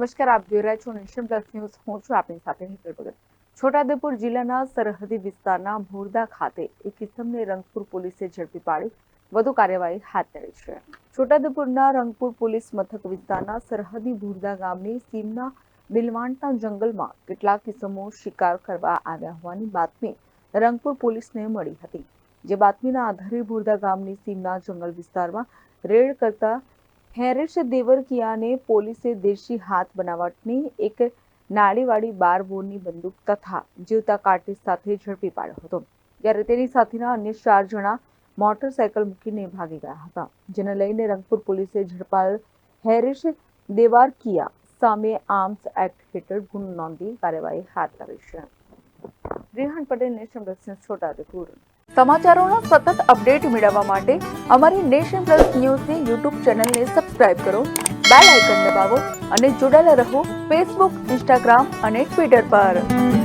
નમસ્કાર, આપ જોઈ રહ્યા છો નેશન પ્લસ ન્યૂઝ. હું છું આપની સાથે હિતલ ભગત. છોટાઉદેપુર જિલ્લાના સરહદી વિસ્તારના ભોરદા ખાતે એક ઇસમને રંગપુર પોલીસે ઝડપી પાડી વધુ કાર્યવાહી હાથ ધરી છે. છોટાઉદેપુરના રંગપુર પોલીસ મથક વિસ્તારના સરહદી ભોરદા ગામની સીમના બિલવાંટના જંગલમાં કેટલાક ઇસમો શિકાર કરવા આવ્યા હોવાની બાતમી રંગપુર પોલીસને મળી હતી. જે બાતમીના આધારે ભોરદા ગામની સીમના જંગલ વિસ્તારમાં રેડ કરતા હેરીશ દેવરકિયાને પોલીસે દેશી હાથ બનાવટની એક નાળીવાળી 12 બોરની બંદૂક તથા જીવતા કાર્તુજ સાથે ઝડપી પાડ્યો હતો. જ્યારે તેની સાથેના અન્ય 4 જણા મોટરસાયકલ મૂકીને ભાગી ગયા હતા. જેને લઈને રંગપુર પોલીસે ઝડપાયેલ હેરીશ દેવરકિયા સામે આર્મ્સ એક્ટ હેઠળ ગુનો નોંધી કાર્યવાહી હાથ ધરી છે. Rehan Patel, Nation Plus, Chhota Udepur. સમાચારોના સતત અપડેટ મેળવવા માટે અમારી નેશન પ્લસ ન્યૂઝની યુટ્યુબ ચેનલને સબસ્ક્રાઇબ કરો, બેલ આઇકન દબાવો અને જોડાયેલા રહો ફેસબુક, ઇન્સ્ટાગ્રામ અને ટ્વિટર પર.